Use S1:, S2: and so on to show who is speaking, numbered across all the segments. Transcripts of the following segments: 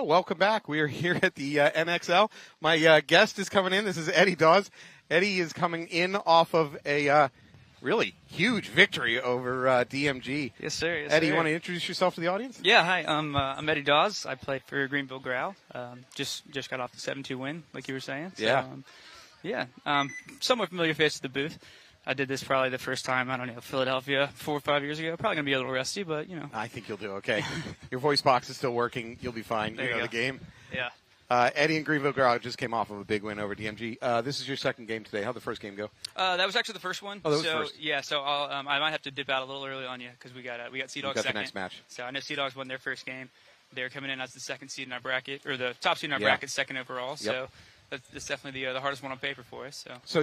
S1: Oh, welcome back. We are here at the NXL. My guest is coming in. This is Eddie Dawes. Eddie is coming in off of a really huge victory over DMG.
S2: Yes, sir. Yes,
S1: Eddie,
S2: sir.
S1: you want to introduce yourself to the audience?
S2: Yeah, hi. I'm Eddie Dawes. I play for Greenville Growl. Just got off the 7-2 win, like you were saying. So,
S1: Yeah.
S2: Somewhat familiar face to the booth. I did this probably the first time, I don't know, Philadelphia 4 or 5 years ago. Probably going to be a little rusty, but, you know.
S1: I think you'll do okay. Your voice box is still working. You'll be fine.
S2: There
S1: you
S2: you
S1: know
S2: go.
S1: the game.
S2: Yeah.
S1: Eddie and Greenville Growl just came off of a big win over DMG. This is your second game today. How'd the first game go?
S2: That was actually the first one.
S1: Oh, that was first.
S2: Yeah, so I might have to dip out a little early on you because we got Sea Dogs
S1: got
S2: second.
S1: the next match.
S2: So I know Sea Dogs won their first game. They're coming in as the second seed in our bracket, or the top seed in our
S1: Yeah.
S2: bracket, second overall.
S1: Yep.
S2: So that's definitely the hardest one on paper for us.
S1: So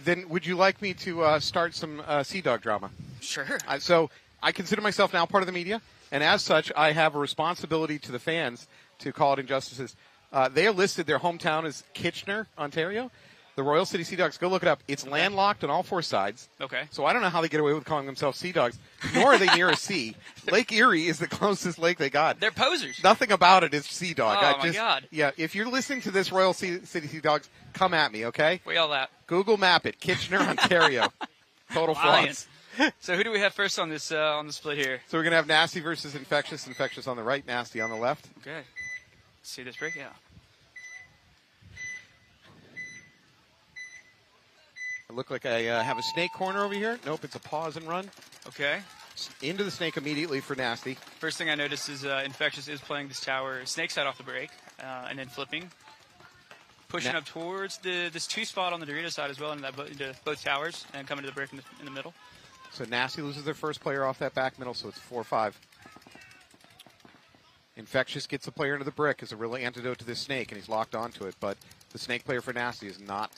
S1: then would you like me to start some Sea Dog drama?
S2: Sure.
S1: So I consider myself now part of the media, and as such, I have a responsibility to the fans to call out injustices. They are listed, their hometown is Kitchener, Ontario. The Royal City Sea Dogs, go look it up. It's landlocked on all four sides.
S2: Okay.
S1: So I don't know how they get away with calling themselves Sea Dogs, nor are they near a sea. Lake Erie is the closest lake they got.
S2: They're posers.
S1: Nothing about it is Sea Dog.
S2: Oh, my God.
S1: Yeah, if you're listening to this Royal City Sea Dogs, come at me, okay?
S2: We all that.
S1: Google map it, Kitchener, Ontario. Total frauds.
S2: So who do we have first on this on the split here?
S1: So we're going to have Nasty versus Infectious. Infectious on the right, Nasty on the left.
S2: Okay. Let's see this break, yeah.
S1: It looked like I have a snake corner over here. Nope, it's a pause and run.
S2: Okay.
S1: Into the snake immediately for Nasty.
S2: First thing I noticed is Infectious is playing this tower snake side off the break, and then flipping. Pushing up towards this two spot on the Dorito side as well, into both towers, and coming to the break in the middle.
S1: So Nasty loses their first player off that back middle, so it's 4-5. Infectious gets a player into the brick as a real antidote to this snake, and he's locked onto it. But the snake player for Nasty is not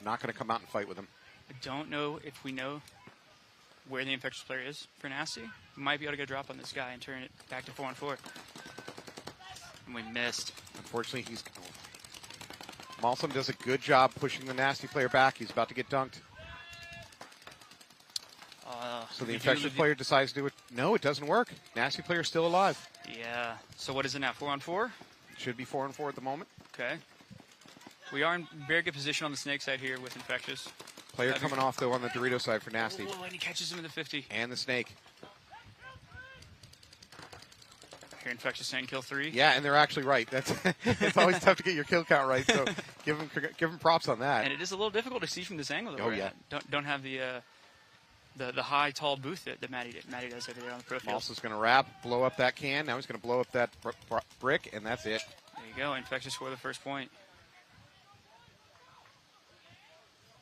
S1: going to come out and fight with him.
S2: I don't know if we know where the Infectious player is for Nasty. We might be able to get a drop on this guy and turn it back to 4-4. And we missed.
S1: Unfortunately, Malsum does a good job pushing the Nasty player back. He's about to get dunked. So the Infectious player decides to do it. No, it doesn't work. Nasty player still alive.
S2: Yeah. So what is it now, 4-4?
S1: It should be 4-4 at the moment.
S2: Okay. We are in very good position on the snake side here with Infectious.
S1: Player coming off, though, on the Dorito side for Nasty.
S2: Oh, and he catches him in the 50.
S1: And the snake.
S2: Here, Infectious saying kill 3.
S1: Yeah, and they're actually right. It's always tough to get your kill count right, so give them props on that.
S2: And it is a little difficult to see from this angle. That
S1: we're
S2: at. Don't have the high, tall booth that Matty does over there on the pro field.
S1: Malsum's going to wrap, blow up that can. Now he's going to blow up that brick, and that's it.
S2: There you go. Infectious score the first point.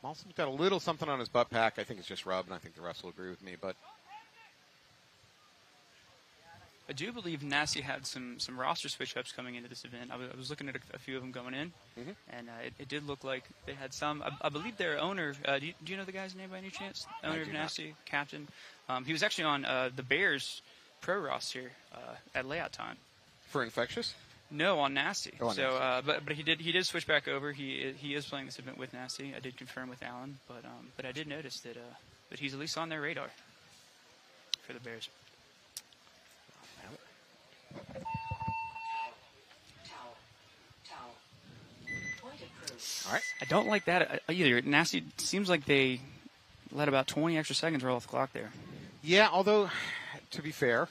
S1: Malsum's got a little something on his butt pack. I think it's just rub, and I think the refs will agree with me. But
S2: I do believe Nasty had some roster switch-ups coming into this event. I was looking at a few of them going in, and it did look like they had some. I believe their owner, do you know the guy's name by any chance? Owner of Nasty, captain. He was actually on the Bears pro roster at layout time.
S1: For Infectious?
S2: No, on Nasty.
S1: Oh, on
S2: so,
S1: Nasty.
S2: but he did switch back over. He is playing this event with Nasty. I did confirm with Alan, but I did notice that he's at least on their radar for the Bears.
S1: All right.
S2: I don't like that either. Nasty seems like they let about 20 extra seconds roll off the clock there.
S1: Yeah, although, to be fair,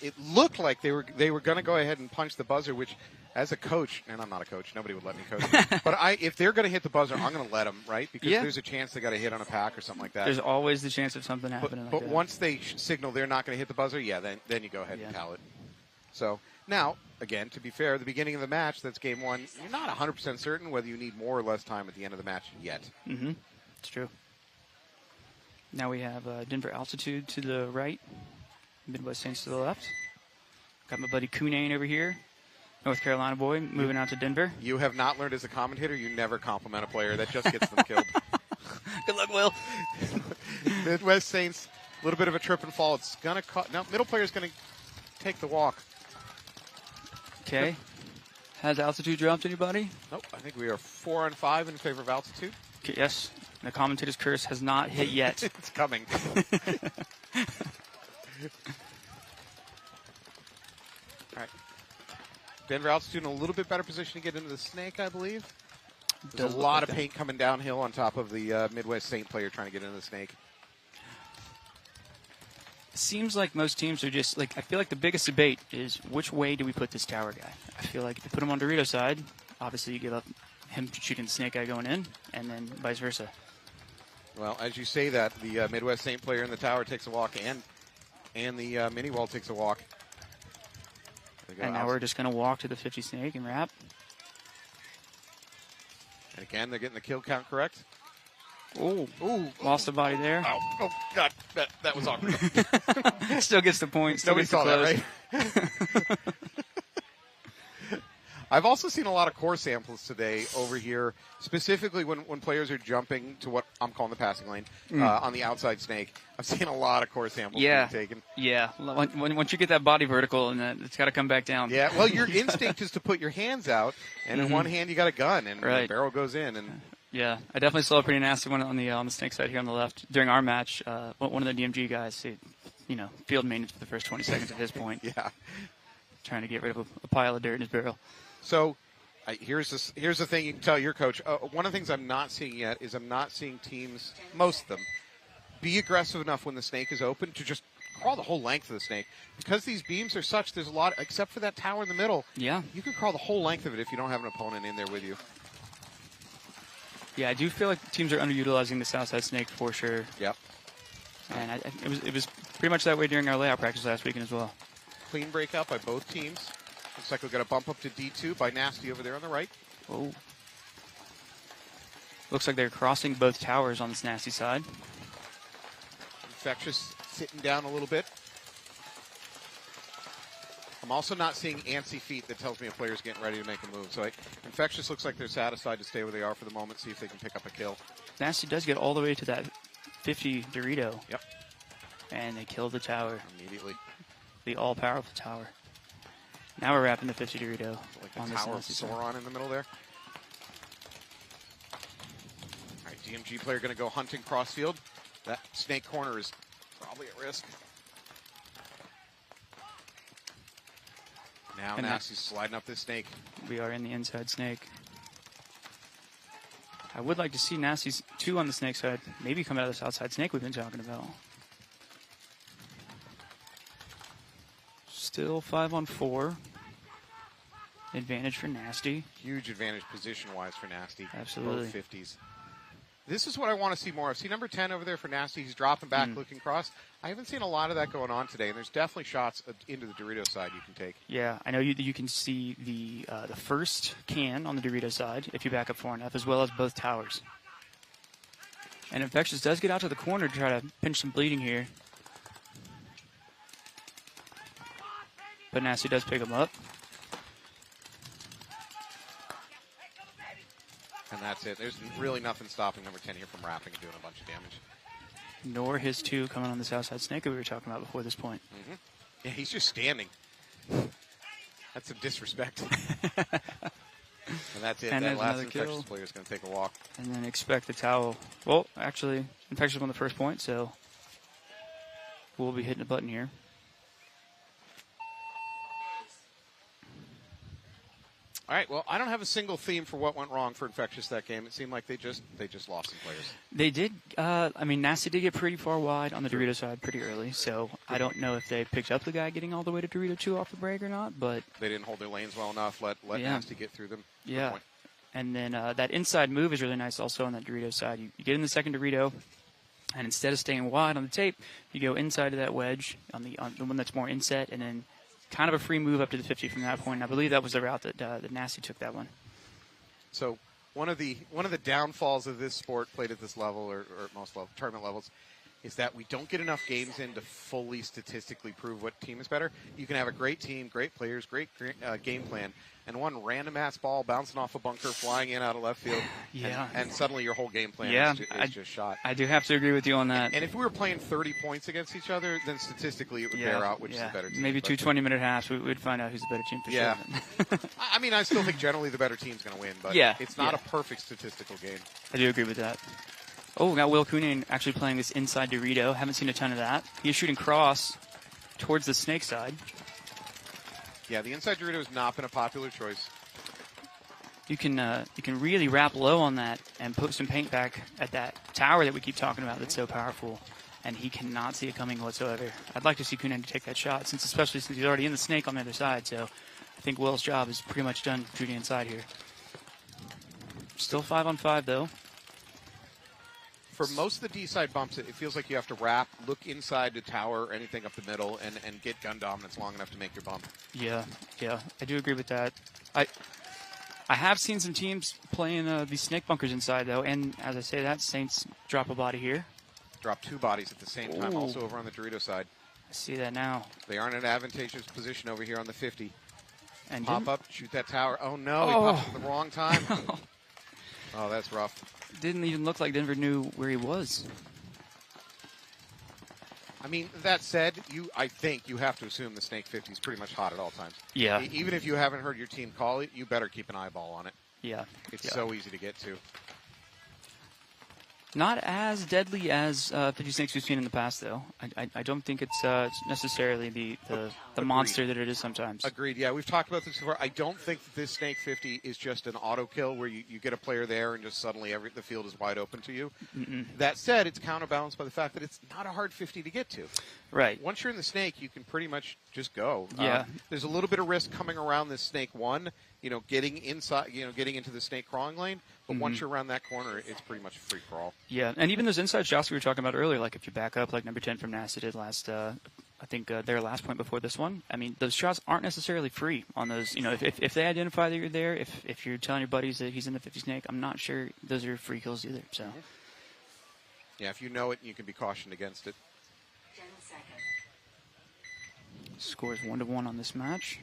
S1: it looked like they were going to go ahead and punch the buzzer, which, as a coach, and I'm not a coach, nobody would let me coach, but if they're going to hit the buzzer, I'm going to let them, right? Because there's a chance they got a hit on a pack or something like that.
S2: There's always the chance of something happening
S1: But once they signal they're not going to hit the buzzer, then you go ahead and towel it. So now, again, to be fair, at the beginning of the match, that's game one. You're not 100% certain whether you need more or less time at the end of the match yet.
S2: Mm-hmm. It's true. Now we have Denver Altitude to the right, Midwest Saints to the left. Got my buddy Kunane over here, North Carolina boy, moving out to Denver.
S1: You have not learned as a commentator, you never compliment a player. That just gets them killed.
S2: Good luck, Will.
S1: Midwest Saints, a little bit of a trip and fall. It's going to now middle player's going to take the walk.
S2: Okay. Has Altitude dropped anybody?
S1: Nope. I think we are 4-5 in favor of Altitude.
S2: Okay, yes. The commentator's curse has not hit yet.
S1: It's coming. All right. Denver Altitude in a little bit better position to get into the snake, I believe. There's a lot of paint coming downhill on top of the Midwest Saint player trying to get into the snake.
S2: Seems like most teams are just like, I feel like the biggest debate is which way do we put this tower guy? I feel like if you put him on Dorito's side, obviously you give up him shooting the snake guy going in, and then vice versa.
S1: Well, as you say that, the Midwest Saint player in the tower takes a walk, and the mini wall takes a walk.
S2: And now we're just going to walk to the 50 snake and wrap.
S1: And again, they're getting the kill count correct.
S2: Ooh, lost a body there.
S1: Oh, God, that was awkward.
S2: Still gets the point. Still
S1: Nobody
S2: gets the
S1: saw
S2: close.
S1: that, right? I've also seen a lot of core samples today over here, specifically when players are jumping to what I'm calling the passing lane on the outside snake. I've seen a lot of core samples being taken.
S2: Yeah, once you get that body vertical, and it's got to come back down.
S1: Yeah, well, your instinct is to put your hands out, and in one hand you got a gun, and the barrel goes in. And
S2: yeah, I definitely saw a pretty nasty one on the snake side here on the left during our match. One of the DMG guys, field maintenance for the first 20 seconds at his point.
S1: Yeah,
S2: trying to get rid of a pile of dirt in his barrel.
S1: So here's the thing you can tell your coach. One of the things I'm not seeing yet is I'm not seeing teams, most of them, be aggressive enough when the snake is open to just crawl the whole length of the snake. Because these beams are such, there's a lot, except for that tower in the middle.
S2: Yeah.
S1: You can crawl the whole length of it if you don't have an opponent in there with you.
S2: Yeah, I do feel like teams are underutilizing the south side snake for sure.
S1: Yep.
S2: And it was pretty much that way during our layout practice last weekend as well.
S1: Clean breakout by both teams. Looks like we've got a bump up to D2 by Nasty over there on the right.
S2: Oh. Looks like they're crossing both towers on this Nasty side.
S1: Infectious sitting down a little bit. I'm also not seeing antsy feet that tells me a player's getting ready to make a move. So Infectious looks like they're satisfied to stay where they are for the moment, see if they can pick up a kill.
S2: Nasty does get all the way to that 50 Dorito.
S1: Yep.
S2: And they kill the tower.
S1: Immediately.
S2: The all-powerful tower. Now we're wrapping the 50 Dorito.
S1: Like the tower of Sauron in the middle there. All right, DMG player going to go hunting crossfield. That snake corner is probably at risk. Now Nasty's sliding up this snake.
S2: We are in the inside snake. I would like to see Nasty's 2 on the snake side. Maybe come out of this outside snake we've been talking about. Still 5-on-4. Advantage for Nasty.
S1: Huge advantage position-wise for Nasty.
S2: Absolutely.
S1: Both 50s. This is what I want to see more of. See number 10 over there for Nasty. He's dropping back, looking cross. I haven't seen a lot of that going on today, and there's definitely shots into the Dorito side you can take.
S2: Yeah, I know you can see the first can on the Dorito side if you back up far enough, as well as both towers. And Infectious does get out to the corner to try to pinch some bleeding here. But Nasty does pick him up.
S1: And that's it. There's really nothing stopping number 10 here from wrapping and doing a bunch of damage.
S2: Nor his 2 coming on the south side snake that we were talking about before this point.
S1: Mm-hmm. Yeah, he's just standing. That's some disrespect. And that's it.
S2: And
S1: that last
S2: Infectious
S1: Infectious player is going to take a walk.
S2: And then expect the towel. Well, actually, Infectious won the first point, so we'll be hitting a button here.
S1: All right, well, I don't have a single theme for what went wrong for Infectious that game. It seemed like they just lost some players.
S2: They did. Nasty did get pretty far wide on the Dorito side pretty early, so I don't know if they picked up the guy getting all the way to Dorito 2 off the break or not, but
S1: they didn't hold their lanes well enough, let Nasty get through them.
S2: Yeah. And then that inside move is really nice also on that Dorito side. You get in the second Dorito, and instead of staying wide on the tape, you go inside of that wedge on the one that's more inset, and then kind of a free move up to the 50 from that point. And I believe that was the route that Nasty took that one.
S1: So one of the downfalls of this sport played at this level or at most tournament levels is that we don't get enough games in to fully statistically prove what team is better. You can have a great team, great players, great game plan, and one random-ass ball bouncing off a bunker, flying in out of left field, and suddenly your whole game plan is just shot.
S2: I do have to agree with you on that.
S1: And if we were playing 30 points against each other, then statistically it would bear out which is the better team.
S2: Maybe 2 20-minute halves, we'd find out who's the better team for sure.
S1: I mean, I still think generally the better team's going to win, but it's not a perfect statistical game.
S2: I do agree with that. Oh, we got Will Kunin actually playing this inside Dorito. Haven't seen a ton of that. He's shooting cross towards the snake side.
S1: Yeah, the inside Dorito has not been a popular choice.
S2: You can really wrap low on that and put some paint back at that tower that we keep talking about that's so powerful, and he cannot see it coming whatsoever. I'd like to see Kunan take that shot, especially since he's already in the snake on the other side, so I think Will's job is pretty much done shooting inside here. Still 5-on-5, though.
S1: For most of the D-side bumps, it feels like you have to wrap, look inside the tower or anything up the middle, and get gun dominance long enough to make your bump.
S2: Yeah, I do agree with that. I have seen some teams playing these snake bunkers inside, though, and as I say that, Saints drop a body here.
S1: Drop 2 bodies at the same time, also over on the Dorito side.
S2: I see that now.
S1: They aren't in an advantageous position over here on the 50.
S2: And
S1: pop up, shoot that tower. Oh, no, he popped at the wrong time. Oh, that's rough.
S2: Didn't even look like Denver knew where he was.
S1: I mean, that said, I think you have to assume the Snake 50 is pretty much hot at all times.
S2: Yeah.
S1: Even if you haven't heard your team call it, you better keep an eyeball on it.
S2: Yeah.
S1: It's so easy to get to.
S2: Not as deadly as 50 Snakes we've seen in the past, though. I don't think it's necessarily the monster that it is sometimes.
S1: Agreed. Yeah, we've talked about this before. I don't think that this Snake 50 is just an auto kill where you get a player there and just suddenly the field is wide open to you. That said, it's counterbalanced by the fact that it's not a hard 50 to get to.
S2: Right.
S1: Once you're in the Snake, you can pretty much just go.
S2: Yeah.
S1: There's a little bit of risk coming around this Snake 1, getting inside, getting into the Snake crawling lane. But once you're around that corner, it's pretty much a free crawl.
S2: Yeah, and even those inside shots we were talking about earlier, like if you back up like number 10 from NASA did last, I think their last point before this one, I mean, those shots aren't necessarily free on those. If they identify that you're there, if you're telling your buddies that he's in the 50 Snake, I'm not sure those are free kills either. So.
S1: Yeah, if you know it, you can be cautioned against it.
S3: 10 seconds.
S2: Scores 1-1 on this match.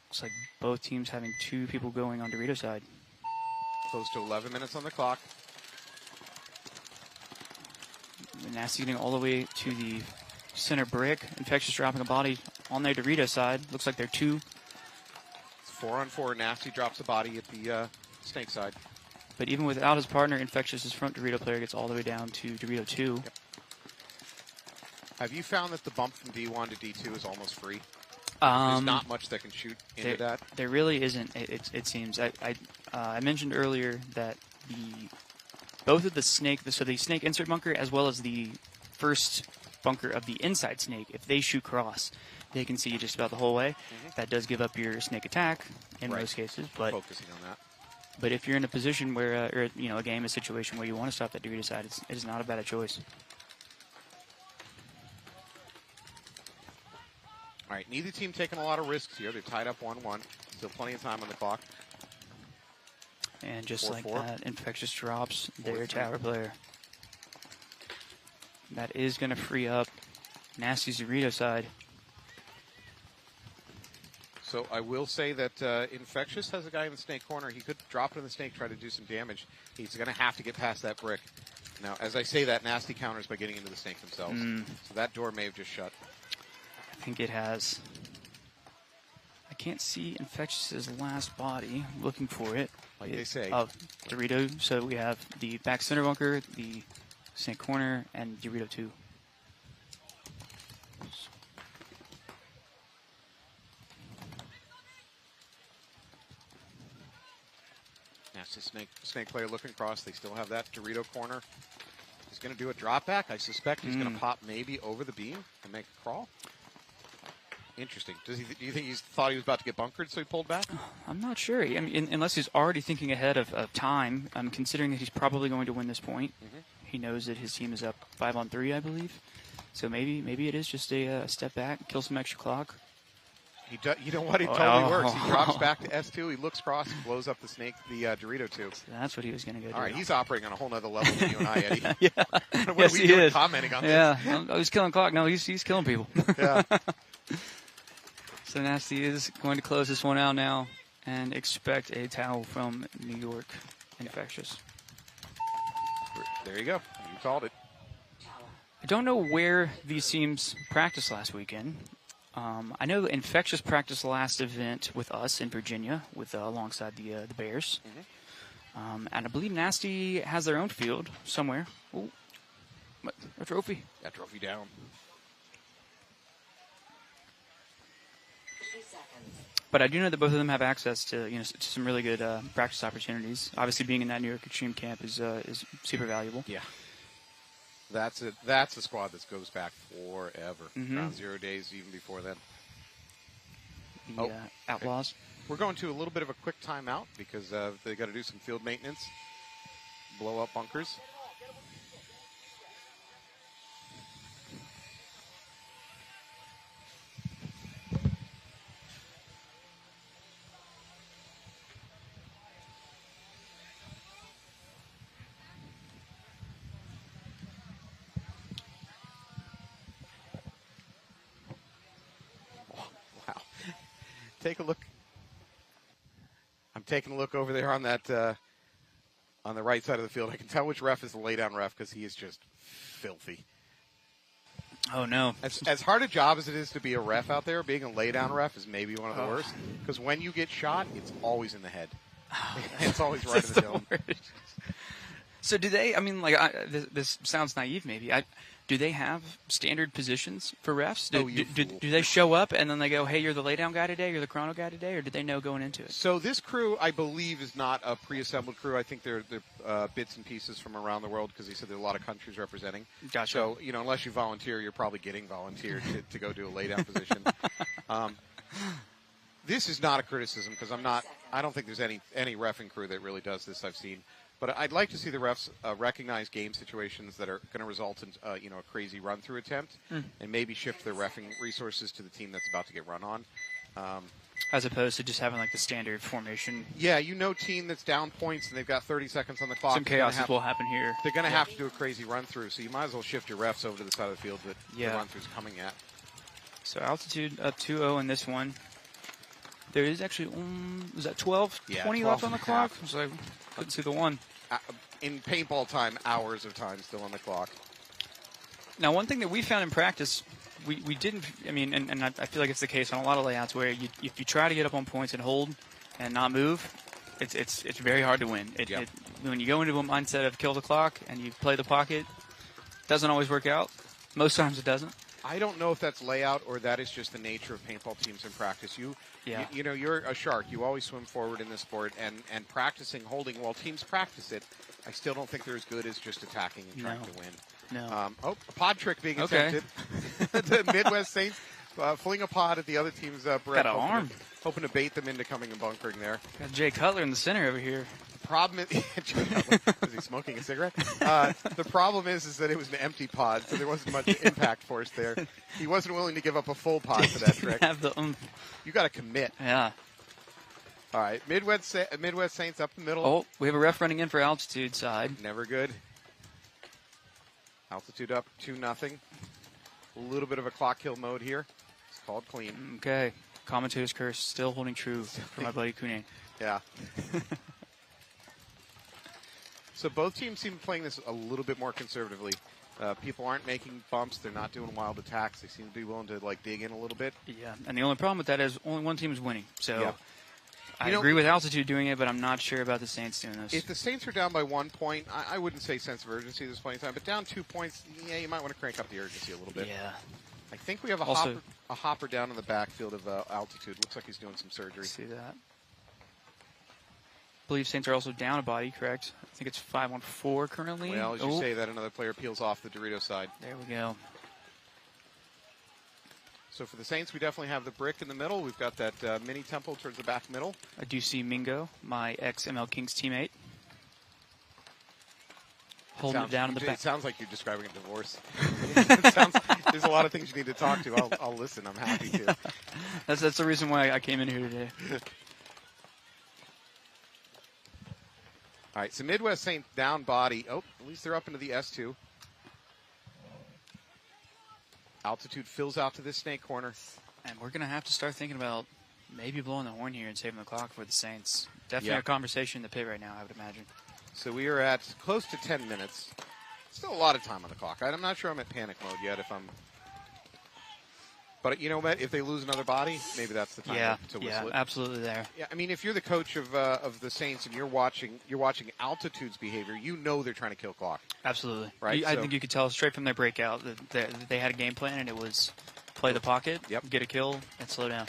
S2: Looks like both teams having 2 people going on Dorito side.
S1: Close to 11 minutes on the clock.
S2: Nasty getting all the way to the center brick. Infextious dropping a body on their Dorito side. Looks like they're 2.
S1: It's 4-on-4. Nasty drops a body at the Snake side.
S2: But even without his partner, Infectious' front Dorito player gets all the way down to Dorito 2.
S1: Yep. Have you found that the bump from D1 to D2 is almost free? There's not much that can shoot into that.
S2: There really isn't. It seems. I mentioned earlier that both of the Snake, so the Snake insert bunker as well as the first bunker of the inside Snake, if they shoot cross, they can see you just about the whole way. That does give up your Snake attack in most cases, but
S1: focusing on that.
S2: But if you're in a position where, or a game, a situation where you want to stop that Dorito side, it is not a bad choice.
S1: All right, neither team taking a lot of risks here. They're tied up 1-1. Still plenty of time on the clock.
S2: And just
S1: 4-4.
S2: like that, Infectious drops their tower player. That is going to free up Nasty's Dorito side.
S1: So I will say that Infectious has a guy in the Snake corner. He could drop it in the Snake, try to do some damage. He's going to have to get past that brick. Now, as I say that, Nasty counters by getting into the Snake themselves. So that door may have just shut.
S2: I think it has. I can't see Infectious' last body. Looking for it.
S1: Like they say.
S2: Of Dorito. So we have the back center bunker, the Snake corner, and Dorito 2.
S1: Nasty Snake player looking across. They still have that Dorito corner. He's going to do a drop back. I suspect he's going to pop maybe over the beam and make a crawl. Interesting. Do you think he thought he was about to get bunkered, so he pulled back?
S2: I'm not sure. I mean, unless he's already thinking ahead of time, considering that he's probably going to win this point. He knows that his team is up 5-on-3, I believe. So maybe it is just a step back, kill some extra clock.
S1: You know what? It totally works. He drops back to S2. He looks cross, blows up the Dorito 2.
S2: So that's what he was going to go do.
S1: All right, he's operating on a whole other level than you and I, Eddie.
S2: Yeah.
S1: What
S2: yes,
S1: are we
S2: he
S1: doing
S2: is.
S1: commenting on this?
S2: Yeah. Oh, he's killing clock. No, he's killing people.
S1: Yeah.
S2: So Nasty is going to close this one out now and expect a towel from New York Infectious.
S1: There you go. You called it.
S2: I don't know where these teams practiced last weekend. I know Infectious practiced last event with us in Virginia, with alongside the Bears, and I believe Nasty has their own field somewhere. Ooh, a trophy.
S1: That trophy down.
S2: But I do know that both of them have access to to some really good practice opportunities. Obviously, being in that New York Extreme camp is super valuable.
S1: Yeah. That's a squad that goes back forever. Around 0 days, even before then.
S2: The Outlaws.
S1: We're going to a little bit of a quick timeout because they got to do some field maintenance, blow up bunkers. Take a look. I'm taking a look over there on that on the right side of the field. I can tell which ref is the laydown ref because he is just filthy.
S2: Oh no!
S1: As hard a job as it is to be a ref out there, being a laydown ref is maybe one of the worst because when you get shot, it's always in the head. It's always right in the dome.
S2: So do they? I mean, this sounds naive, maybe. Do they have standard positions for refs? Do they show up and then they go, hey, you're the laydown guy today, you're the chrono guy today, or did they know going into it?
S1: So this crew, I believe, is not a pre-assembled crew. I think they're bits and pieces from around the world because he said there are a lot of countries representing.
S2: Gotcha.
S1: So, unless you volunteer, you're probably getting volunteered to go do a laydown position. This is not a criticism because I don't think there's any reffing crew that really does this I've seen. But I'd like to see the refs recognize game situations that are going to result in a crazy run-through attempt, and maybe shift their reffing resources to the team that's about to get run on,
S2: as opposed to just having the standard formation.
S1: Yeah, team that's down points and they've got 30 seconds on the clock.
S2: Some chaos will happen here.
S1: They're going to have to do a crazy run-through, so you might as well shift your refs over to the side of the field that the run-through's coming at.
S2: So altitude up 2-0 in this one. There is actually, was that 12?
S1: Yeah,
S2: 20
S1: 12
S2: left on the clock? So I couldn't see the one.
S1: In paintball time, hours of time still on the clock.
S2: Now, one thing that we found in practice, we didn't, and I feel like it's the case on a lot of layouts where if you try to get up on points and hold and not move, it's very hard to win. When you go into a mindset of kill the clock and you play the pocket, it doesn't always work out. Most times it doesn't.
S1: I don't know if that's layout or that is just the nature of paintball teams in practice. You're a shark. You always swim forward in this sport, and practicing holding while teams practice it, I still don't think they're as good as just attacking and trying to win.
S2: No.
S1: A pod trick being attempted. The Midwest Saints fling a pod at the other team's breath, hoping to bait them into coming and bunkering there.
S2: Got Jay Cutler in the center over here.
S1: The problem is, is he smoking a cigarette? The problem is that it was an empty pod, so there wasn't much impact force there. He wasn't willing to give up a full pod for that trick. You got to commit.
S2: Yeah.
S1: All right, Midwest Saints up the middle.
S2: Oh, we have a ref running in for altitude side.
S1: Never good. Altitude up 2-0. A little bit of a clock kill mode here. It's called clean.
S2: Okay. Commentator's curse still holding true for my buddy Kune.
S1: Yeah. So both teams seem to be playing this a little bit more conservatively. People aren't making bumps. They're not doing wild attacks. They seem to be willing to dig in a little bit.
S2: Yeah, and the only problem with that is only one team is winning. So I agree with Altitude doing it, but I'm not sure about the Saints doing this.
S1: If the Saints are down by 1 point, I wouldn't say sense of urgency at this point in time. But down 2 points, you might want to crank up the urgency a little bit.
S2: Yeah.
S1: I think we have a hopper down in the backfield of Altitude. Looks like he's doing some surgery.
S2: See that. I believe Saints are also down a body, correct? I think it's 5-on-4 currently.
S1: Well, as you say that, another player peels off the Dorito side.
S2: There we go.
S1: So for the Saints, we definitely have the brick in the middle. We've got that mini temple towards the back middle.
S2: I do see Mingo, my ex-ML Kings teammate, holding it down in the back.
S1: It sounds like you're describing a divorce. There's a lot of things you need to talk to. I'll listen. I'm happy to.
S2: That's the reason why I came in here today.
S1: All right, so Midwest Saints down body. Oh, at least they're up into the S2. Altitude fills out to this snake corner.
S2: And we're going to have to start thinking about maybe blowing the horn here and saving the clock for the Saints. Definitely a conversation in the pit right now, I would imagine.
S1: So we are at close to 10 minutes. Still a lot of time on the clock. I'm not sure I'm at panic mode yet. But you know what? If they lose another body, maybe that's the time to whistle it.
S2: Yeah, absolutely there.
S1: Yeah, I mean, if you're the coach of the Saints and you're watching Altitude's behavior, you know they're trying to kill clock.
S2: Absolutely.
S1: Right?
S2: I think you could tell straight from their breakout that they had a game plan, and it was play the pocket, get a kill, and slow down.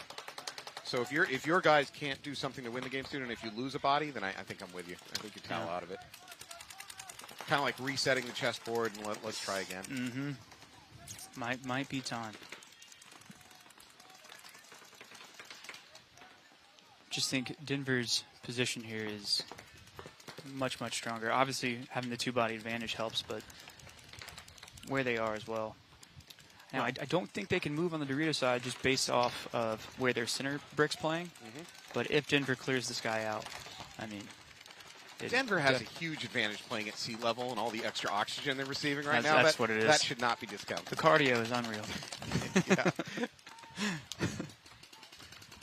S1: So if your guys can't do something to win the game soon, and if you lose a body, then I think I'm with you. I think you towel out of it. Kind of like resetting the chessboard and let's try again.
S2: Mm-hmm. Might be time. Just think Denver's position here is much, much stronger. Obviously, having the two-body advantage helps, but where they are as well. Now, I don't think they can move on the Dorito side just based off of where their center brick's playing. But if Denver clears this guy out, I mean...
S1: Denver has a huge advantage playing at sea level and all the extra oxygen they're receiving right now.
S2: That's what it is.
S1: That should not be discounted.
S2: The cardio is unreal.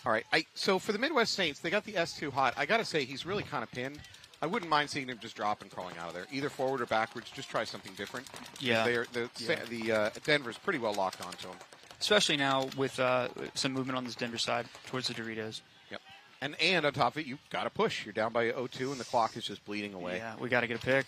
S1: All right. So for the Midwest Saints, they got the S2 hot. I got to say, he's really kind of pinned. I wouldn't mind seeing him just drop and crawling out of there, either forward or backwards. Just try something different.
S2: Yeah.
S1: Denver's pretty well locked onto him.
S2: Especially now with some movement on this Denver side towards the Doritos.
S1: Yep. And on top of it, you got to push. You're down by 0-2, and the clock is just bleeding away.
S2: Yeah, we got to get a pick.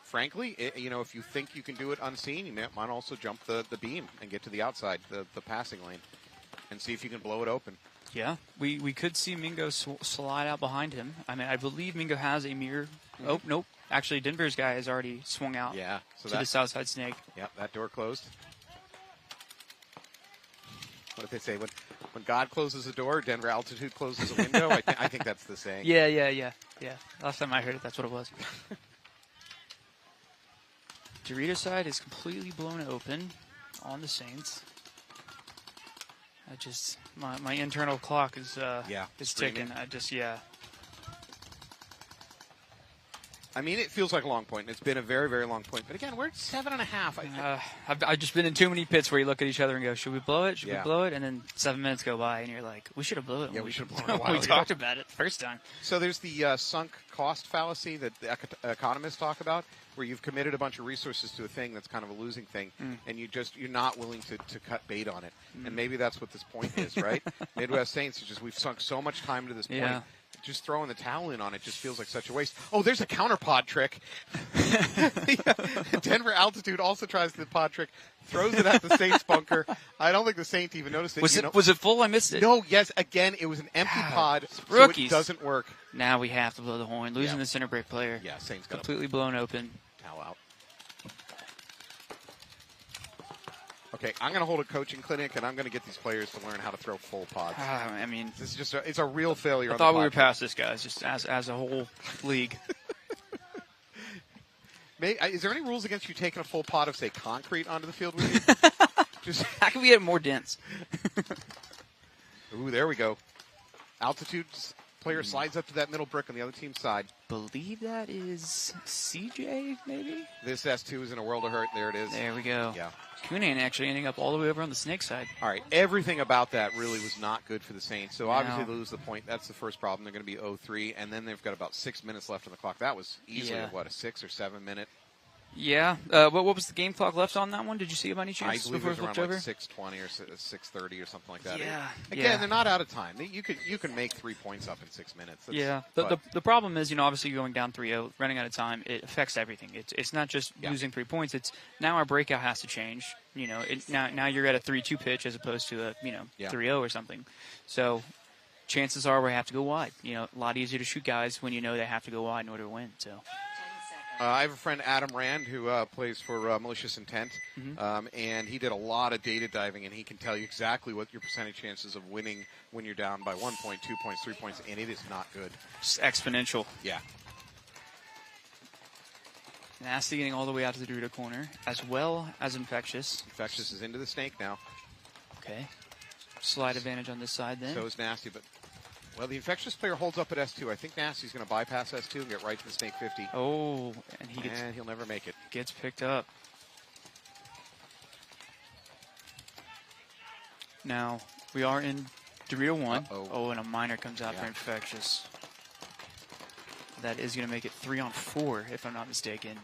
S1: Frankly, if you think you can do it unseen, you might also jump the beam and get to the outside, the passing lane, and see if you can blow it open.
S2: Yeah, we could see Mingo slide out behind him. I mean, I believe Mingo has a mirror. Oh, nope. Actually, Denver's guy has already swung out to the south side snake.
S1: Yep, that door closed. What did they say? When God closes a door, Denver altitude closes a window? I think that's the saying.
S2: Yeah. Last time I heard it, that's what it was. Dorito side is completely blown open on the Saints. My internal clock is ticking.
S1: I mean, it feels like a long point, and it's been a very, very long point. But again, we're at 7.5.
S2: I've just been in too many pits where you look at each other and go, should we blow it? Should we
S1: Yeah.
S2: blow it? And then 7 minutes go by, and you're like, we should have blown it.
S1: Yeah, we should have blown it a while
S2: We
S1: ago.
S2: talked about it the first time.
S1: So there's the sunk cost fallacy that the economists talk about, where you've committed a bunch of resources to a thing that's kind of a losing thing, and you're not willing to cut bait on it. And maybe that's what this point is, right? Midwest Saints is just, we've sunk so much time into this point.
S2: Yeah.
S1: Just throwing the towel in on it just feels like such a waste. Oh, there's a counter pod trick. Denver altitude also tries the pod trick, throws it at the Saints bunker. I don't think the Saints even noticed it.
S2: Was it full? I missed it.
S1: No, yes, again, it was an empty pod, so
S2: rookies.
S1: it doesn't work.
S2: Now we have to blow the horn. Losing the center break player.
S1: Yeah, Saints got
S2: completely blown open.
S1: Towel out. Okay, I'm going to hold a coaching clinic, and I'm going to get these players to learn how to throw full pods.
S2: I mean,
S1: This is just it's a real failure.
S2: I thought we were past this, guys, just as a whole league.
S1: Is there any rules against you taking a full pod of, say, concrete onto the field with you? Just
S2: how can we get more dense?
S1: Ooh, there we go. Altitude player slides up to that middle brick on the other team's side.
S2: Believe that is CJ, maybe?
S1: This S2 is in a world of hurt. There it is.
S2: There we go.
S1: Yeah.
S2: Kunan actually ending up all the way over on the snake side.
S1: All right, everything about that really was not good for the Saints. So obviously they lose the point. That's the first problem. They're going to be 0-3, and then they've got about 6 minutes left on the clock. That was easily a 6 or 7 minute.
S2: Yeah. What was the game clock left on that one? Did you see it by any chance?
S1: I believe it was around like 6:20 or 6:30 or something like that.
S2: Yeah.
S1: Again, they're not out of time. You can make 3 points up in 6 minutes.
S2: The problem is, obviously going down 3-0, running out of time, it affects everything. It's not just losing 3 points. It's now our breakout has to change. Now you're at a 3-2 pitch as opposed to a 3-0 or something. So chances are we have to go wide. A lot easier to shoot guys when they have to go wide in order to win. So.
S1: I have a friend, Adam Rand, who plays for Malicious Intent, and he did a lot of data diving, and he can tell you exactly what your percentage chances of winning when you're down by 1 point, 2 points, 3 points, and it is not good.
S2: Just exponential.
S1: Yeah.
S2: Nasty getting all the way out to the Dorito corner, as well as Infectious.
S1: Infectious is into the snake now.
S2: Okay. Slight advantage on this side then.
S1: So is Nasty, but... Well, the Infectious player holds up at S2. I think Nasty's going to bypass S2 and get right to the snake 50.
S2: Oh, and
S1: he'll never make it.
S2: Gets picked up. Now, we are in Dorito 1. Oh, and a minor comes out for Infectious. That is going to make it 3-on-4, if I'm not mistaken.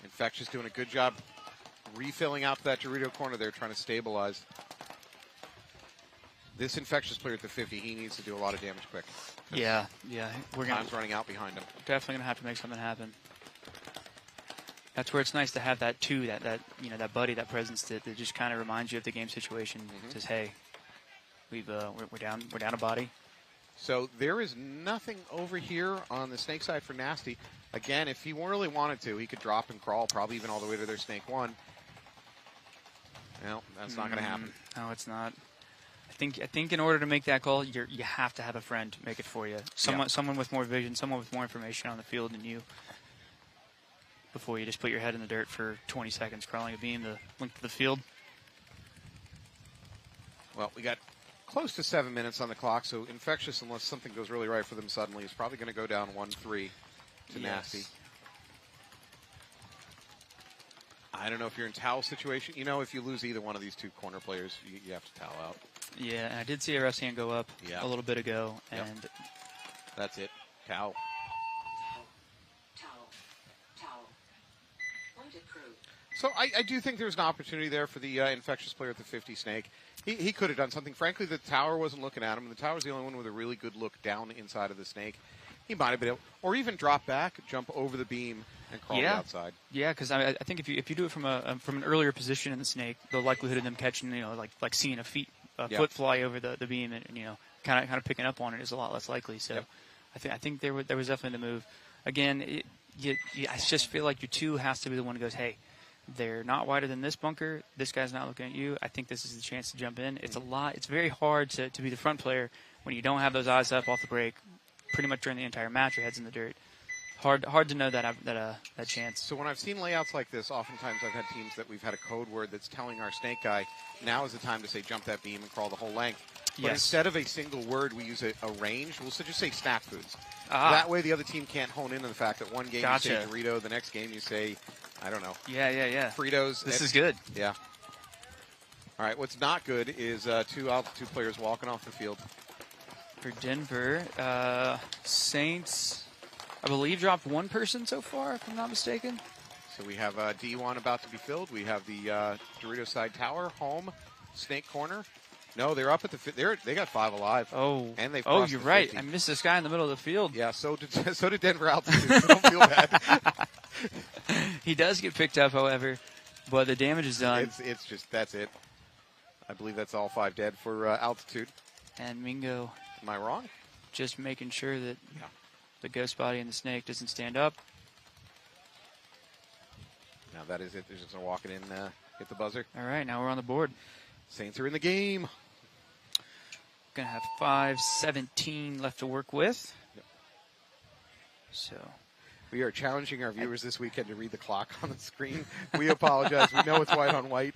S1: Infectious doing a good job refilling out that Dorito corner there, trying to stabilize. This Infectious player at the 50, he needs to do a lot of damage quick.
S2: Yeah.
S1: Time's running out behind him.
S2: Definitely going to have to make something happen. That's where it's nice to have that too. That that buddy, that presence that just kind of reminds you of the game situation. Says, hey, we're down a body.
S1: So there is nothing over here on the snake side for Nasty. Again, if he really wanted to, he could drop and crawl, probably even all the way to their snake 1. Well, that's not going to happen.
S2: No, it's not. I think in order to make that call, you have to have a friend make it for you. Someone with more vision, someone with more information on the field than you. Before you just put your head in the dirt for 20 seconds crawling a beam to link to the field.
S1: Well, we got close to 7 minutes on the clock, so Infectious, unless something goes really right for them suddenly, is probably going to go down 1-3 to Nasty. I don't know if you're in towel situation. If you lose either one of these two corner players, you have to towel out.
S2: Yeah, and I did see a ref's hand go up a little bit ago, and
S1: that's it. Towel. So I do think there's an opportunity there for the Infectious player at the 50 snake. He could have done something. Frankly, the tower wasn't looking at him, and the tower's the only one with a really good look down inside of the snake. He might have been able, or even drop back, jump over the beam, and crawl outside. Yeah, because I think if you do it from an earlier position in the snake, the likelihood of them catching, like seeing a foot fly over the beam and kind of picking up on it is a lot less likely. So I think there was definitely the move. Again, I just feel like your 2 has to be the one who goes, hey, they're not wider than this bunker. This guy's not looking at you. I think this is the chance to jump in. It's It's very hard to be the front player when you don't have those eyes up off the break. Pretty much during the entire match, your head's in the dirt. Hard to know that chance. So when I've seen layouts like this, oftentimes I've had teams that we've had a code word that's telling our snake guy, now is the time to say jump that beam and crawl the whole length. But instead of a single word, we use a range. We'll just say snack foods. That way the other team can't hone in on the fact that one game you say Dorito, the next game you say, I don't know. Yeah. Fritos. This is good. Yeah. All right, what's not good is two players walking off the field. For Denver, Saints, I believe, dropped one person so far, if I'm not mistaken. So we have D1 about to be filled. We have the Dorito side tower, home, snake corner. No, they're up at the they got 5 alive. Oh, and they. Oh, you're right. 50. I missed this guy in the middle of the field. Yeah, so did Denver altitude. So don't feel bad. He does get picked up, however, but the damage is done. It's just that's it. I believe that's all 5 dead for altitude. And Mingo. Am I wrong? Just making sure that the ghost body and the snake doesn't stand up. Now that is it. They're just going to walk it in, hit the buzzer. All right, now we're on the board. Saints are in the game. Going to have 5:17 left to work with. Yep. So we are challenging our viewers this weekend to read the clock on the screen. We apologize. We know it's white on white.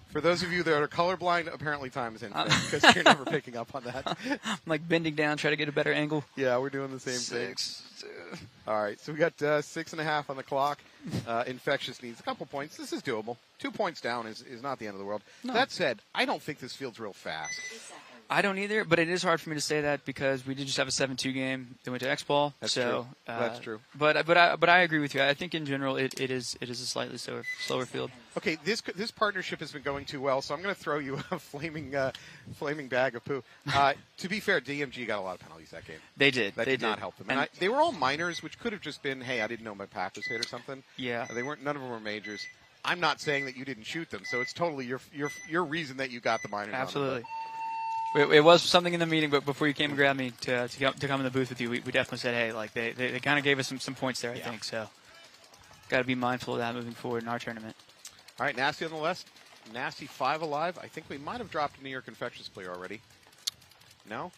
S1: For those of you that are colorblind, apparently time is infinite because you're never picking up on that. I'm like bending down, trying to get a better angle. Yeah, we're doing the same thing. All right, so we got 6.5 on the clock. Infectious needs a couple points. This is doable. 2 points down is not the end of the world. No. That said, I don't think this field's real fast. I don't either, but it is hard for me to say that because we did just have a 7-2 game. They went to X-Ball. That's true. That's true. But I agree with you. I think in general it is a slightly slower field. Okay, this partnership has been going too well, so I'm going to throw you a flaming bag of poo. To be fair, DMG got a lot of penalties that game. They did. That did not help them. And they were all minors, which could have just been, hey, I didn't know my pack was hit or something. Yeah. They weren't. None of them were majors. I'm not saying that you didn't shoot them, so it's totally your reason that you got the minors. Absolutely. It was something in the meeting, but before you came and grabbed me to come in the booth with you, we definitely said, hey, like they kind of gave us some points there, I think. So got to be mindful of that moving forward in our tournament. All right, Nasty on the list. Nasty 5 alive. I think we might have dropped a New York Infectious player already. No?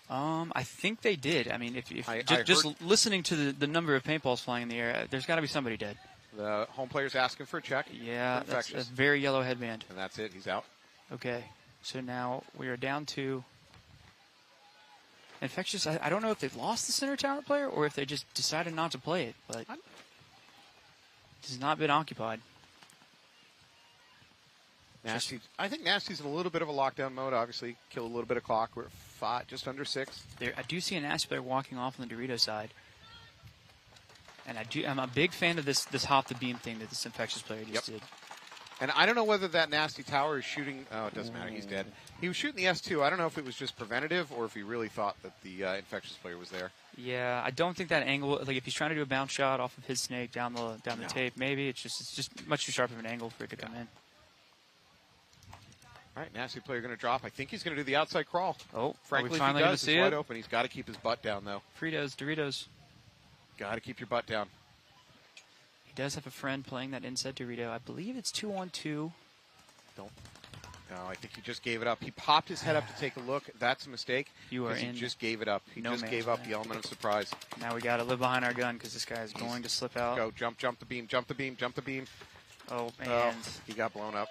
S1: I think they did. I mean, if just listening to the number of paintballs flying in the air, there's got to be somebody dead. The home player's asking for a check. Yeah, that's a very yellow headband. And that's it. He's out. Okay. So now we are down to Infectious. I don't know if they've lost the center tower player or if they just decided not to play it, but it has not been occupied. Nasty. I think Nasty's in a little bit of a lockdown mode. Obviously, kill a little bit of clock. We're at 5, just under 6. I do see a Nasty player walking off on the Dorito side. And I'm a big fan of this hop the beam thing that this Infectious player just did. And I don't know whether that nasty tower is shooting. Oh, it doesn't matter. He's dead. He was shooting the S2. I don't know if it was just preventative or if he really thought that the Infextious player was there.
S2: Yeah, I don't think that angle. Like if he's trying to do a bounce shot off of his snake down the tape, maybe it's just much too sharp of an angle for it to come in.
S1: All right, nasty player going to drop. I think he's going to do the outside crawl.
S2: Oh,
S1: frankly, if he does, it's wide open. He's got to keep his butt down, though.
S2: Fritos, Doritos.
S1: Got to keep your butt down.
S2: He does have a friend playing that inside Dorito. I believe it's 2-on-2.
S1: Don't. No, I think he just gave it up. He popped his head up to take a look. That's a mistake.
S2: You are in.
S1: He just gave it up. He just gave up the element of surprise.
S2: Now we got to live behind our gun because this guy is going to slip out.
S1: Go, jump the beam, jump the beam, jump the beam.
S2: Oh, and
S1: he got blown up.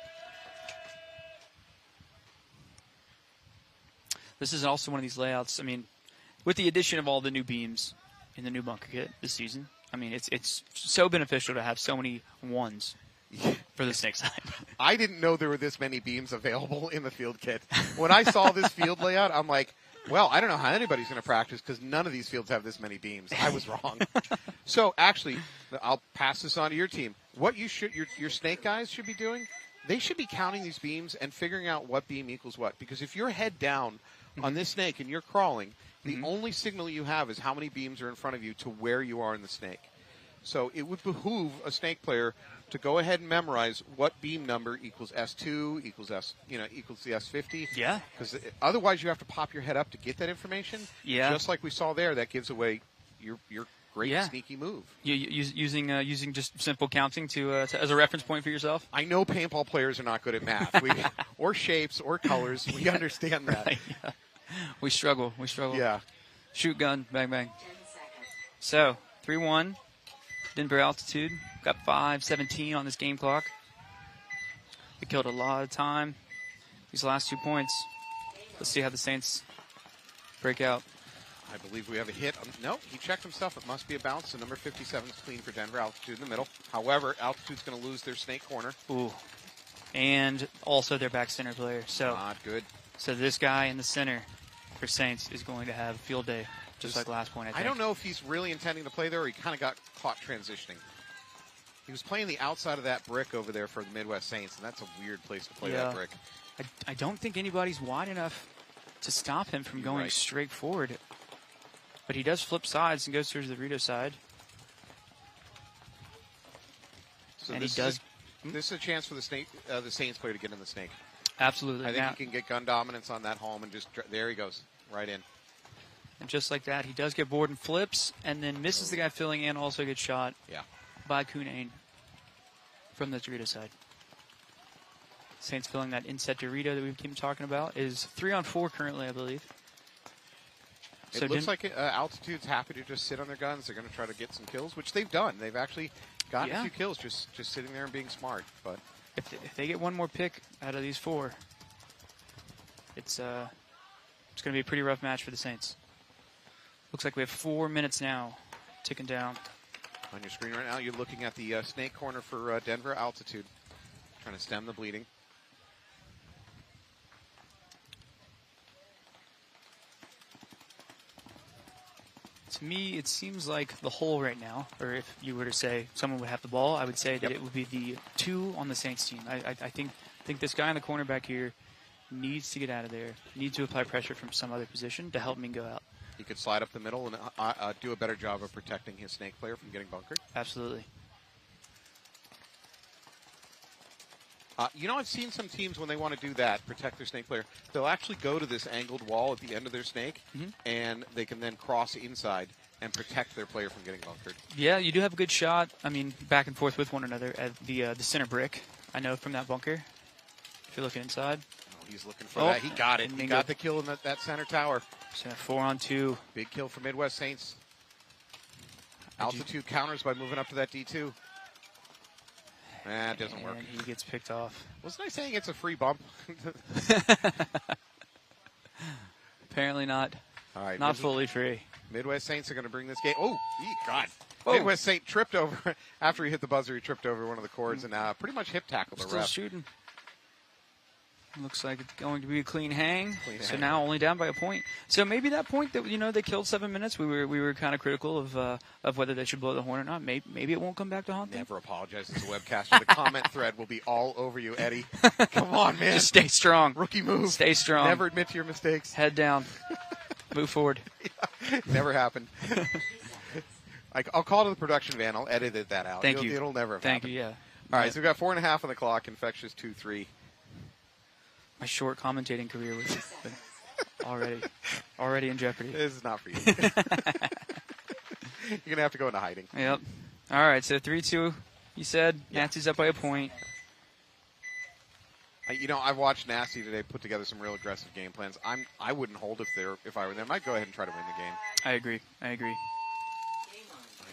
S2: This is also one of these layouts. I mean, with the addition of all the new beams in the new bunker kit this season, I mean, it's so beneficial to have so many ones for the snake side.
S1: I didn't know there were this many beams available in the field kit. When I saw this field layout, I'm like, well, I don't know how anybody's going to practice because none of these fields have this many beams. I was wrong. So, actually, I'll pass this on to your team. What you should, your snake guys should be doing, they should be counting these beams and figuring out what beam equals what. Because if you're head down on this snake and you're crawling, the only signal you have is how many beams are in front of you to where you are in the snake. So it would behoove a snake player to go ahead and memorize what beam number equals S2 equals equals the S50.
S2: Yeah.
S1: Because otherwise you have to pop your head up to get that information.
S2: Yeah.
S1: Just like we saw there, that gives away your great sneaky move.
S2: Using just simple counting to as a reference point for yourself.
S1: I know paintball players are not good at math, or shapes or colors. We understand that.
S2: Right, yeah. We struggle.
S1: Yeah.
S2: Shoot gun, bang bang. So 3-1. Denver altitude. Got 5:17 on this game clock. We killed a lot of time. These last 2 points. Let's see how the Saints break out.
S1: I believe we have a hit. Nope, he checked himself. It must be a bounce. So number 57 is clean for Denver. Altitude in the middle. However, Altitude's going to lose their snake corner.
S2: Ooh. And also their back center player. So
S1: not good.
S2: So this guy in the center for Saints is going to have a field day, just like last point, I think.
S1: I don't know if he's really intending to play there or he kind of got caught transitioning. He was playing the outside of that brick over there for the Midwest Saints, and that's a weird place to play that brick.
S2: I don't think anybody's wide enough to stop him from going straight forward. But he does flip sides and goes towards the Dorito side.
S1: So and this is a chance for the Saints player to get in the snake.
S2: Absolutely.
S1: I think he can get gun dominance on that home and just there he goes, right in.
S2: And just like that, he does get bored and flips, and then misses the guy filling in, also gets shot by Kunane from the Dorito side. Saints filling that inset Dorito that we've been talking about is 3-on-4 currently, I believe.
S1: It looks like Altitude's happy to just sit on their guns. They're going to try to get some kills, which they've done. They've actually gotten a few kills just sitting there and being smart. But
S2: if they get one more pick out of these 4, it's going to be a pretty rough match for the Saints. Looks like we have 4 minutes now ticking down.
S1: On your screen right now, you're looking at the snake corner for Denver. Altitude, trying to stem the bleeding.
S2: To me, it seems like the hole right now, or if you were to say someone would have the ball, I would say that it would be the 2 on the Saints team. I think this guy in the corner back here needs to get out of there, needs to apply pressure from some other position to help me go out.
S1: He could slide up the middle and do a better job of protecting his snake player from getting bunkered.
S2: Absolutely.
S1: I've seen some teams when they want to do that, protect their snake player, they'll actually go to this angled wall at the end of their snake, and they can then cross inside and protect their player from getting bunkered. Yeah,
S2: you do have a good shot. I mean, back and forth with one another at the center brick. I know from that bunker. If you're looking inside.
S1: Oh, he's looking for that. He got it. He got the kill in that center tower.
S2: So 4-on-2.
S1: Big kill for Midwest Saints. Altitude counters by moving up to that D2. It doesn't work.
S2: He gets picked off.
S1: Wasn't I saying it's a free bump?
S2: Apparently not.
S1: All right,
S2: not fully free.
S1: Midwest Saints are going to bring this game. Oh, God. Whoa. Midwest Saint tripped over. After he hit the buzzer, he tripped over one of the cords and pretty much hip tackled the ref.
S2: Still shooting. Looks like it's going to be a clean hang. So
S1: hang.
S2: now only down by a point. So maybe that point that they killed 7 minutes. We were kind of critical of whether they should blow the horn or not. Maybe it won't come back to haunt them.
S1: Never apologize as a webcaster. The comment thread will be all over you, Eddie. Come on, man.
S2: Just stay strong.
S1: Rookie move.
S2: Stay strong.
S1: Never admit to your mistakes.
S2: Head down. Move forward.
S1: Yeah, never happened. I'll call to the production van. I'll edit that out.
S2: Thank you.
S1: It'll never have
S2: Thank
S1: happened.
S2: you. Yeah.
S1: All right, so we've got 4.5 on the clock. Infectious 2-3.
S2: My short commentating career was already in jeopardy.
S1: This is not for you. You're going to have to go into hiding.
S2: Yep. All right, so 3-2, you said. Yeah. Nasty's up by a point.
S1: I've watched Nasty today put together some real aggressive game plans. I wouldn't hold if I were them. I'd go ahead and try to win the game.
S2: I agree.
S1: Here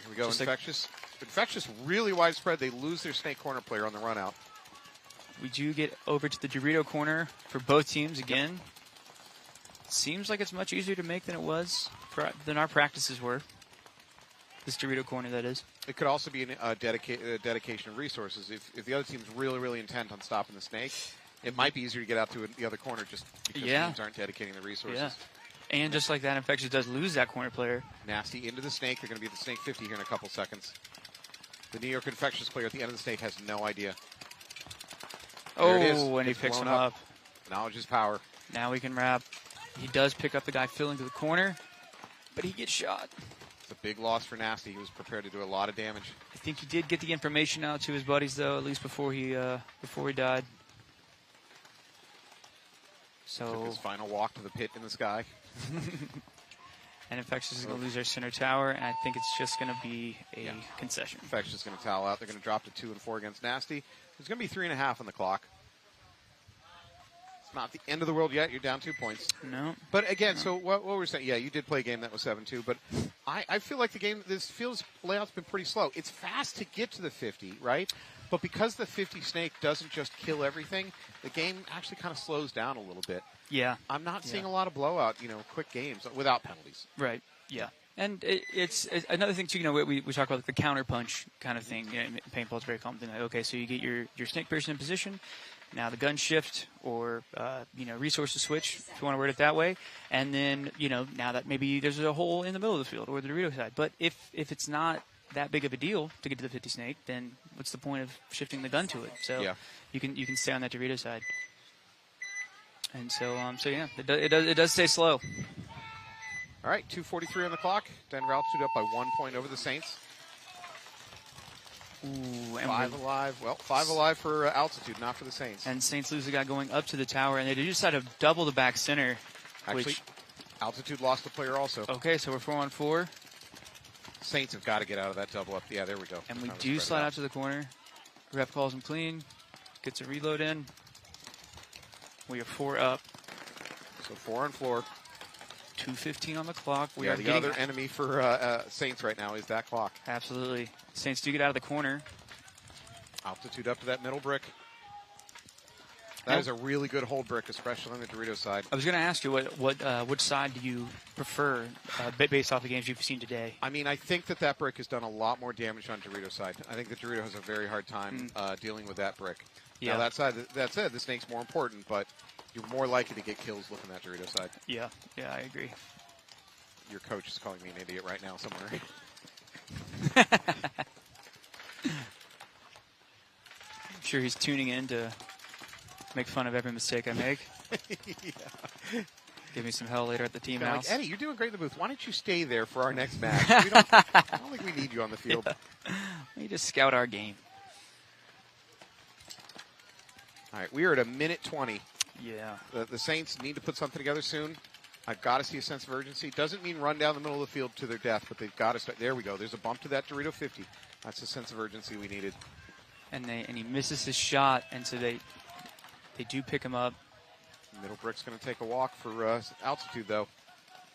S1: we go,
S2: Just
S1: Infectious. Infectious, really widespread. They lose their snake corner player on the run out.
S2: We do get over to the Dorito corner for both teams again. Seems like it's much easier to make than our practices were. This Dorito corner, that is.
S1: It could also be a dedication of resources. If the other team's really, really intent on stopping the snake, it might be easier to get out to the other corner just because teams aren't dedicating the resources.
S2: Yeah. And just like that, Infectious does lose that corner player.
S1: Nasty into the snake. They're going to be at the snake 50 here in a couple seconds. The New York Infectious player at the end of the snake has no idea. There it is.
S2: And he picks him up.
S1: Knowledge is power.
S2: Now we can wrap. He does pick up the guy filling to the corner, but he gets shot.
S1: It's a big loss for Nasty. He was prepared to do a lot of damage.
S2: I think he did get the information out to his buddies, though, at least before he died. So
S1: took his final walk to the pit in the sky.
S2: And Infectious is going to lose their center tower, and I think it's just going to be a concession.
S1: Infectious is going to towel out. They're going to drop to 2 and 4 against Nasty. There's going to be 3.5 on the clock. It's not the end of the world yet. You're down 2 points.
S2: No.
S1: But again, so what we're saying, you did play a game that was 7-2, but I feel like layout's been pretty slow. It's fast to get to the 50, right? But because the 50 snake doesn't just kill everything, the game actually kind of slows down a little bit.
S2: Yeah.
S1: I'm not seeing a lot of blowout, quick games without penalties.
S2: Right. Yeah. And it's another thing too. We talk about the counter punch kind of thing. Paintball is very common thing. Like, okay, so you get your snake person in position. Now the gun shift or resources switch, if you want to word it that way. And then now that maybe there's a hole in the middle of the field or the Dorito side. But if it's not that big of a deal to get to the 50 snake, then what's the point of shifting the gun to it? So you can stay on that Dorito side. And it does stay slow.
S1: All right, 2:43 on the clock. Denver Altitude up by 1 point over the Saints.
S2: Ooh,
S1: 5 alive. Well, 5 alive for Altitude, not for the Saints.
S2: And Saints lose the guy going up to the tower, and they do decide to double the back center.
S1: Actually, Altitude lost the player also.
S2: Okay, so we're 4-on-4.
S1: Saints have got to get out of that double up. Yeah, there we go.
S2: And we do slide out to the corner. Ref calls him clean. Gets a reload in. We are 4 up.
S1: So 4 on floor.
S2: 2:15 on the clock.
S1: We are the other enemy for Saints right now is that clock.
S2: Absolutely. Saints do get out of the corner.
S1: Altitude up to that middle brick. That is a really good hold brick, especially on the Dorito side.
S2: I was going to ask you which side do you prefer based off the games you've seen today?
S1: I mean, I think that brick has done a lot more damage on Dorito side. I think the Dorito has a very hard time dealing with that brick.
S2: Yeah.
S1: Now, that said, the snake's more important, but you're more likely to get kills looking at Dorito side.
S2: Yeah, I agree.
S1: Your coach is calling me an idiot right now somewhere.
S2: I'm sure he's tuning in to make fun of every mistake I make.
S1: Yeah.
S2: Give me some hell later at the team house.
S1: Like, Eddie, you're doing great in the booth. Why don't you stay there for our next match? I don't think we need you on the field.
S2: Yeah. We just scout our game.
S1: All right, we are at 1:20.
S2: Yeah.
S1: The Saints need to put something together soon. I've got to see a sense of urgency. Doesn't mean run down the middle of the field to their death, but they've got to start. There we go. There's a bump to that Dorito 50. That's the sense of urgency we needed.
S2: And he misses his shot, and so they do pick him up.
S1: Middle brick's going to take a walk for Altitude, though.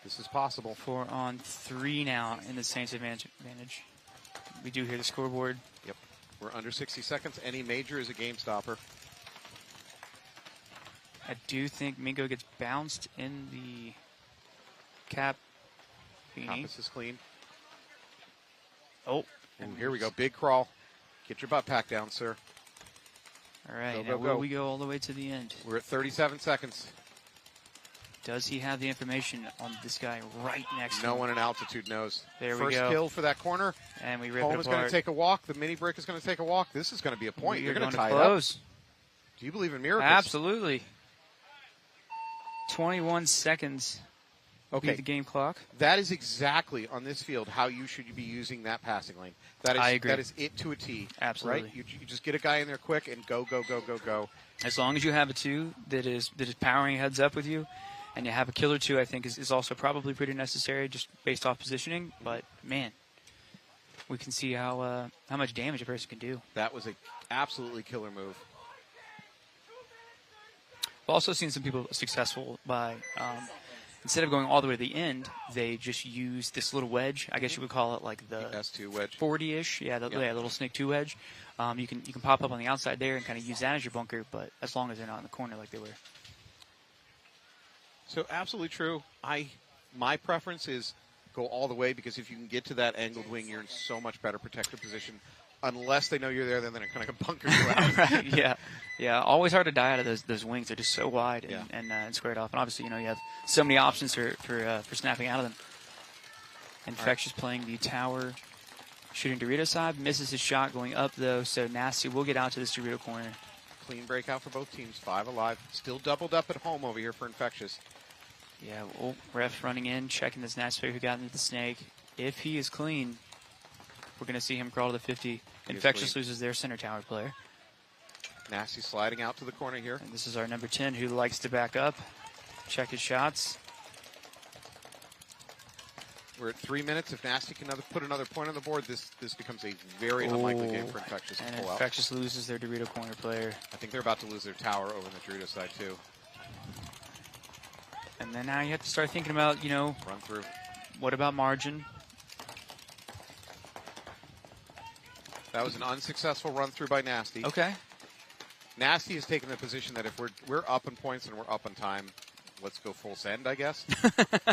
S1: This is possible.
S2: 4-on-3 now in the Saints' advantage. We do hear the scoreboard.
S1: Yep. We're under 60 seconds. Any major is a game stopper.
S2: I do think Mingo gets bounced in the cap beanie.
S1: Compass is clean.
S2: Oh.
S1: And here we go. Big crawl. Get your butt pack down, sir.
S2: All right,
S1: Go,
S2: now
S1: go,
S2: will
S1: go.
S2: we go all the way to the end?
S1: We're at 37 seconds.
S2: Does he have the information on this guy right next to him?
S1: No one in altitude knows.
S2: There we
S1: First
S2: go.
S1: kill for that corner.
S2: And we rip
S1: Home
S2: it
S1: is
S2: apart.
S1: going to take a walk. The mini brick is going to take a walk. This is going to be a point. You're going to tie it up.
S2: close.
S1: Do you believe in miracles?
S2: Absolutely. 21 seconds.
S1: Okay.
S2: Beat the game clock.
S1: That is exactly on this field how you should be using that passing lane. That is,
S2: I agree.
S1: That is it to a T.
S2: Absolutely.
S1: Right? You just get a guy in there quick and go, go, go, go, go.
S2: As long as you have a 2 that is powering heads up with you, and you have a killer 2, I think is also probably pretty necessary just based off positioning. But man, we can see how much damage a person can do.
S1: That was an absolutely killer move.
S2: We've also seen some people successful by instead of going all the way to the end, they just use this little wedge. I guess you would call it like the
S1: S2 wedge.
S2: 40-ish. Yeah, little snake 2 wedge. You can pop up on the outside there and kind of use that as your bunker, but as long as they're not in the corner like they were.
S1: So absolutely true. My preference is go all the way because if you can get to that angled wing, you're in so much better protected position. Unless they know you're there, then they're going to bunker you out.
S2: Right, yeah. Always hard to die out of those wings. They're just so wide and squared off. And obviously, you have so many options for snapping out of them. Infectious playing the tower, shooting Dorito side, misses his shot going up though. So Nasty will get out to this Dorito corner.
S1: Clean breakout for both teams. 5 alive. Still doubled up at home over here for Infectious.
S2: Yeah, ref running in, checking this Nasty player who got into the snake. If he is clean, we're going to see him crawl to the 50. Infectious loses their center tower player.
S1: Nasty sliding out to the corner here.
S2: And this is our number 10 who likes to back up, check his shots.
S1: We're at 3 minutes. If Nasty can put another point on the board, this becomes a very unlikely game for Infectious to
S2: and
S1: pull out.
S2: Infectious loses their Dorito corner player.
S1: I think they're about to lose their tower over on the Dorito side too.
S2: And then now you have to start thinking about,
S1: run through.
S2: What about margin?
S1: That was an unsuccessful run through by Nasty.
S2: Okay.
S1: Nasty has taken the position that if we're up in points and we're up on time, let's go full send, I guess.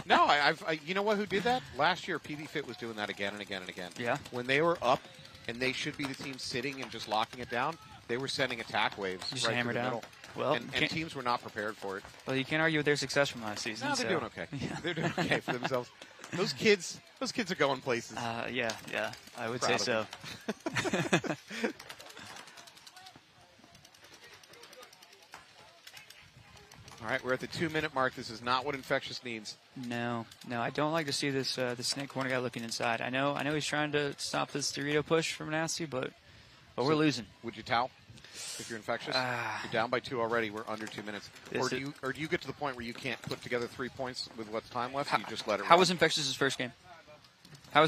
S1: No, you know what? Who did that last year? PB Fit was doing that again and again and again.
S2: Yeah.
S1: When they were up, and they should be the team sitting and just locking it down, they were sending attack waves
S2: Just
S1: right
S2: hammer
S1: to the
S2: down.
S1: middle.
S2: Well,
S1: and teams were not prepared for it.
S2: Well, you can't argue with their success from last season.
S1: No, they're
S2: so.
S1: doing okay.
S2: Yeah.
S1: They're doing okay for themselves. Those kids are going places.
S2: Yeah, I would
S1: Proud
S2: say
S1: of
S2: so.
S1: All right, we're at the 2-minute mark. This is not what Infectious needs.
S2: No, I don't like to see this the snake corner guy looking inside. I know he's trying to stop this Dorito push from Nasty, but we're losing.
S1: Would you towel if you're Infectious? You're down by 2 already. We're under 2 minutes. Or do you get to the point where you can't put together 3 points with what's time left? You just let it.
S2: How
S1: run?
S2: was Infectious' first game? I'm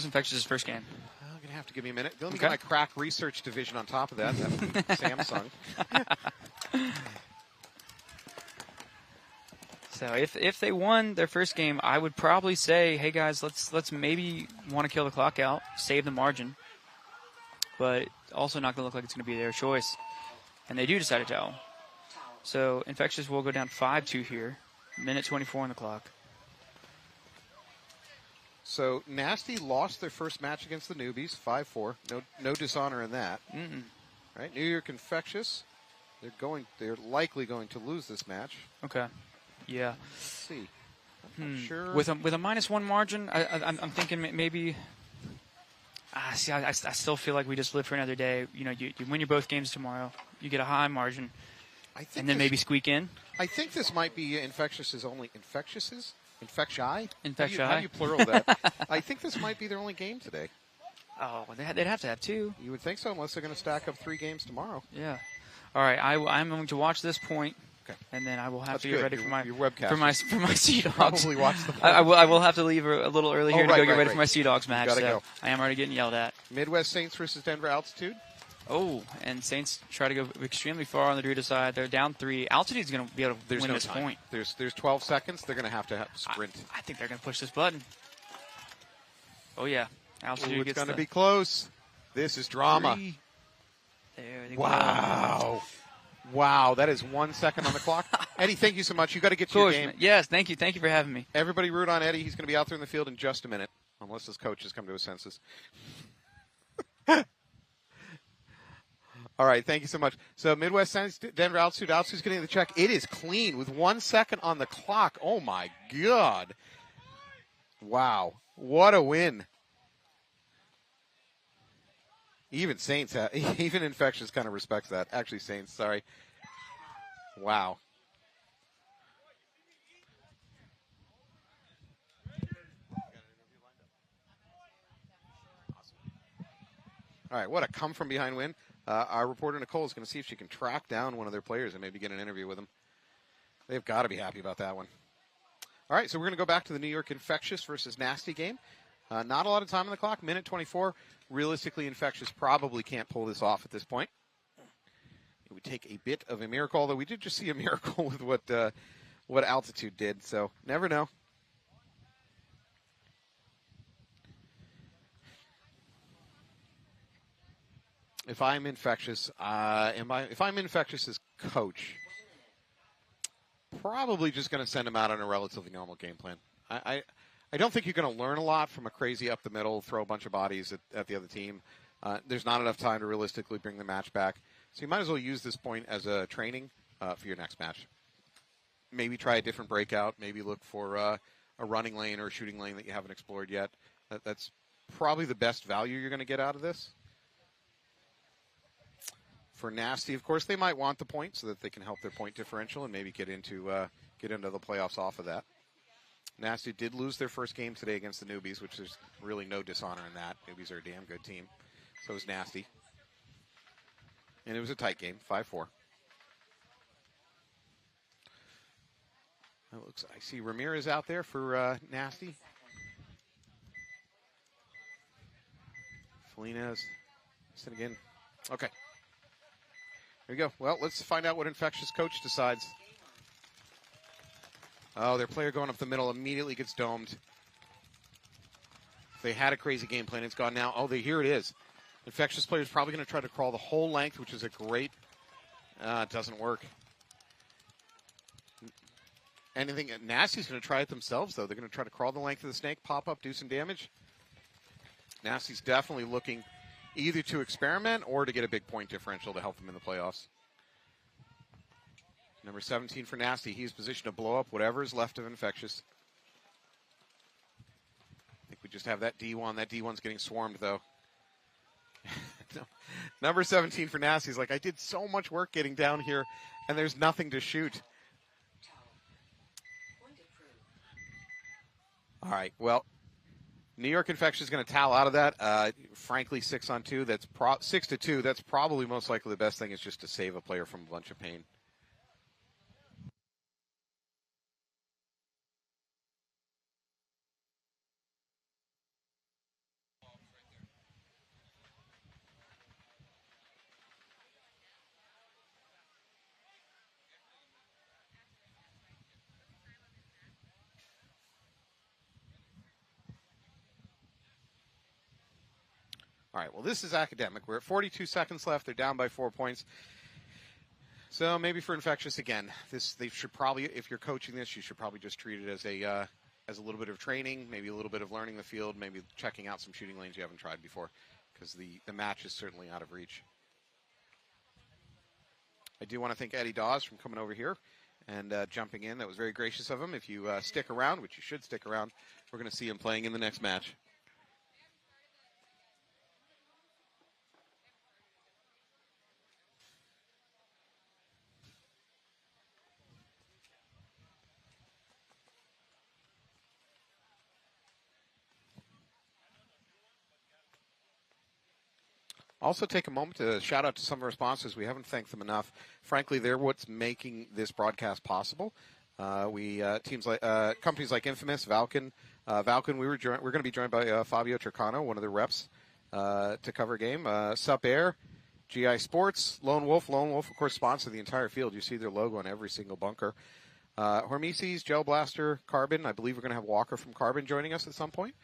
S2: going
S1: to have to give me a minute. Let me get my crack research division on top of that. That would be Samsung.
S2: So if they won their first game, I would probably say, hey guys, let's maybe want to kill the clock out, save the margin, but also not going to look like it's going to be their choice. And they do decide to towel. So Infectious will go down 5-2 here, minute 24 on the clock.
S1: So Nasty lost their first match against the newbies, 5-4. No dishonor in that. Right, New York Infectious. They're likely going to lose this match.
S2: Okay. Yeah.
S1: Let's see. I'm not sure.
S2: With a -1 margin, I'm thinking maybe. I still feel like we just live for another day. You win your both games tomorrow. You get a high margin, and then maybe squeak in.
S1: I think this might be Infectious's only Infectious. Infecti?
S2: Infecti.
S1: How do you plural that? I think this might be their only game today.
S2: Oh, well, they'd have to have 2.
S1: You would think so, unless they're going to stack up 3 games tomorrow.
S2: Yeah. All right. I'm going to watch this point.
S1: Okay.
S2: And then I will have
S1: That's
S2: to get
S1: good.
S2: ready for my
S1: webcast.
S2: for my Sea Dogs.
S1: Probably watch the.
S2: I will have to leave a little early here to go get ready for my Sea Dogs match.
S1: Gotta
S2: so
S1: go.
S2: I am already getting yelled at.
S1: Midwest Saints versus Denver Altitude.
S2: Oh, and Saints try to go extremely far on the Dorito side. They're down 3. Altitude's going to be able to win this point.
S1: There's 12 seconds. They're going to have to sprint.
S2: I think they're going to push this button. Oh yeah, Altitude
S1: it's going to be close. This is drama.
S2: 3. There they
S1: go. Wow, that is 1 second on the clock. Eddie, thank you so much. You got to get to your game.
S2: Yes, thank you. Thank you for having me.
S1: Everybody root on Eddie. He's going to be out there in the field in just a minute, unless his coach has come to his senses. All right, thank you so much. So Midwest sends Denver altitude. Altitude's getting the check. It is clean with 1 second on the clock. Oh, my God. Wow. What a win. Even Saints, even Infectious kind of respects that. Actually, Saints, sorry. Wow. All right, what a come-from-behind win. Our reporter, Nicole, is going to see if she can track down one of their players and maybe get an interview with them. They've got to be happy about that one. All right, so we're going to go back to the New York Infectious versus Nasty game. Not a lot of time on the clock, minute 24. Realistically, Infectious probably can't pull this off at this point. It would take a bit of a miracle, although we did just see a miracle with what Altitude did, so never know. If I'm Infectious, if I'm Infectious' coach, probably just going to send him out on a relatively normal game plan. I don't think you're going to learn a lot from a crazy up the middle, throw a bunch of bodies at the other team. There's not enough time to realistically bring the match back. So you might as well use this point as a training for your next match. Maybe try a different breakout. Maybe look for a running lane or a shooting lane that you haven't explored yet. That's probably the best value you're going to get out of this. For Nasty, of course, they might want the point so that they can help their point differential and maybe get into the playoffs off of that. Nasty did lose their first game today against the Newbies, which there's really no dishonor in that. Newbies are a damn good team. So is Nasty. And it was a tight game, 5-4. I see Ramirez out there for Nasty. Felina's. Listen again. Okay. Here we go. Well, let's find out what Infectious coach decides. Oh, their player going up the middle immediately gets domed. They had a crazy game plan. It's gone now. Oh, here it is. Infectious player is probably going to try to crawl the whole length, which is a great. It doesn't work. Nasty's going to try it themselves, though. They're going to try to crawl the length of the snake, pop up, do some damage. Nasty's definitely looking either to experiment or to get a big point differential to help them in the playoffs. Number 17 for Nasty. He's positioned to blow up whatever is left of Infectious. I think we just have that D1. That D1's getting swarmed, though. No. Number 17 for Nasty is like, I did so much work getting down here, and there's nothing to shoot. All right, well, New York Infectious is going to towel out of that. Frankly, 6-on-2. That's 6-2. That's probably most likely the best thing is just to save a player from a bunch of pain. All right, well, this is academic. We're at 42 seconds left. They're down by 4 points. So maybe for Infectious, again, they should probably, if you're coaching this, you should probably just treat it as a little bit of training, maybe a little bit of learning the field, maybe checking out some shooting lanes you haven't tried before, because the match is certainly out of reach. I do want to thank Eddie Dawes for coming over here and jumping in. That was very gracious of him. If you stick around, which you should stick around, we're going to see him playing in the next match. Also take a moment to shout out to some of our sponsors. We haven't thanked them enough. Frankly, they're what's making this broadcast possible. Companies like Infamous, Valken. Valken, we're going to be joined by Fabio Turcano, one of the reps, to cover a game. Sup Air, GI Sports, Lone Wolf. Lone Wolf, of course, sponsor the entire field. You see their logo on every single bunker. Hormesis, Gel Blaster, Carbon. I believe we're going to have Walker from Carbon joining us at some point.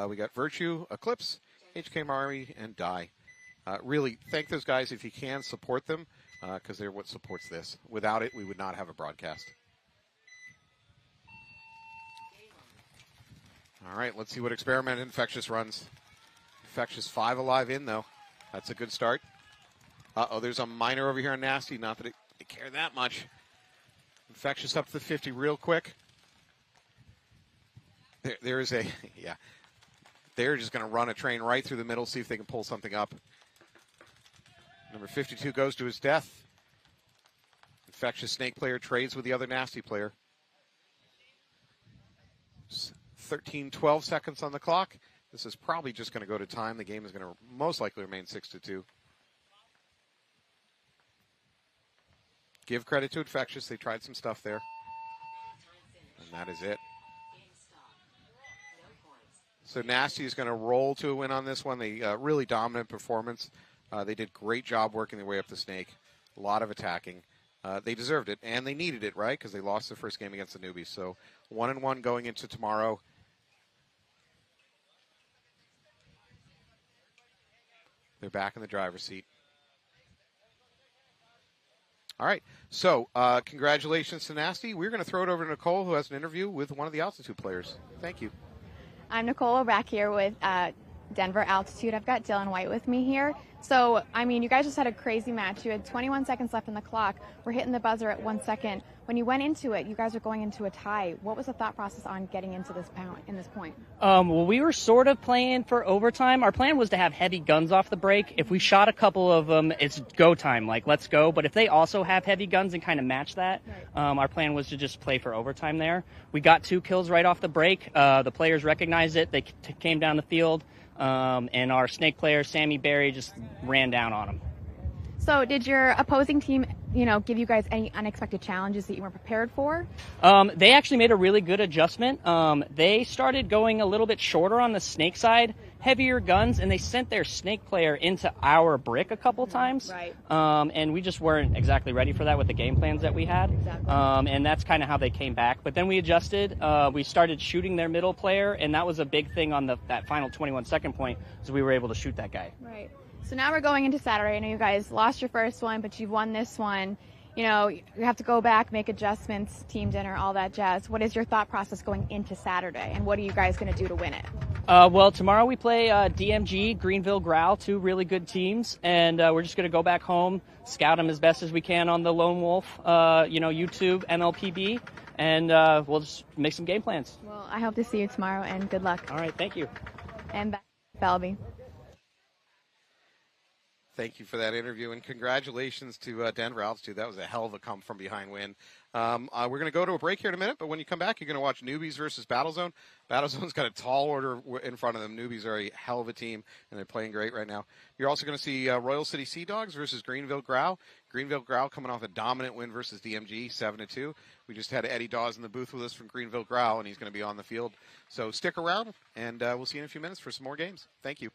S1: We got Virtue, Eclipse, HK Mari, and Dye. Really, thank those guys if you can. Support them because they're what supports this. Without it, we would not have a broadcast. All right, let's see what experiment Infectious runs. Infectious 5 alive in, though. That's a good start. Uh-oh, there's a minor over here on Nasty. Not that they care that much. Infectious up to the 50 real quick. There is a, yeah. They're just going to run a train right through the middle, see if they can pull something up. Number 52 goes to his death. Infectious Snake player trades with the other Nasty player. 13-12 seconds on the clock. This is probably just going to go to time. The game is going to most likely remain 6-2. Give credit to Infectious. They tried some stuff there. And that is it. So Nasty is going to roll to a win on this one. They really dominant performance. They did great job working their way up the snake. A lot of attacking. They deserved it, and they needed it, right? Because they lost the first game against the newbies. So 1-1 going into tomorrow. They're back in the driver's seat. All right. So congratulations to Nasty. We're going to throw it over to Nicole, who has an interview with one of the Altitude players. Thank you.
S3: I'm Nicole. We're back here with Denver Altitude. I've got Dylan White with me here. So, I mean, you guys just had a crazy match. You had 21 seconds left on the clock. We're hitting the buzzer at 1 second. When you went into it, you guys are going into a tie. What was the thought process on getting into this point?
S4: Well, we were sort of playing for overtime. Our plan was to have heavy guns off the break. If we shot a couple of them, it's go time, like let's go. But if they also have heavy guns and kind of match that, our plan was to just play for overtime there. We got 2 kills right off the break. The players recognized it. They came down the field, and our snake player, Sammy Berry, just ran down on them.
S3: So did your opposing team, give you guys any unexpected challenges that you weren't prepared for?
S4: They actually made a really good adjustment. They started going a little bit shorter on the snake side, heavier guns, and they sent their snake player into our brick a couple times.
S3: Right.
S4: And we just weren't exactly ready for that with the game plans that we had.
S3: Exactly.
S4: And that's kind of how they came back. But then we adjusted. We started shooting their middle player, and that was a big thing on that final 21-second point, so we were able to shoot that guy.
S3: Right. So now we're going into Saturday. I know you guys lost your first one, but you've won this one. You have to go back, make adjustments, team dinner, all that jazz. What is your thought process going into Saturday, and what are you guys going to do to win it?
S4: Well, tomorrow we play DMG, Greenville Growl, 2 really good teams, and we're just going to go back home, scout them as best as we can on the Lone Wolf, YouTube, MLPB, and we'll just make some game plans.
S3: Well, I hope to see you tomorrow, and good luck.
S4: All right, thank you.
S3: And back to Belby.
S1: Thank you for that interview, and congratulations to Denver Altitude. That was a hell of a come-from-behind win. We're going to go to a break here in a minute, but when you come back, you're going to watch Newbies versus Battlezone. Battlezone's got a tall order in front of them. Newbies are a hell of a team, and they're playing great right now. You're also going to see Royal City Sea Dogs versus Greenville Growl. Greenville Growl coming off a dominant win versus DMG, 7-2. We just had Eddie Dawes in the booth with us from Greenville Growl, and he's going to be on the field. So stick around, and we'll see you in a few minutes for some more games. Thank you.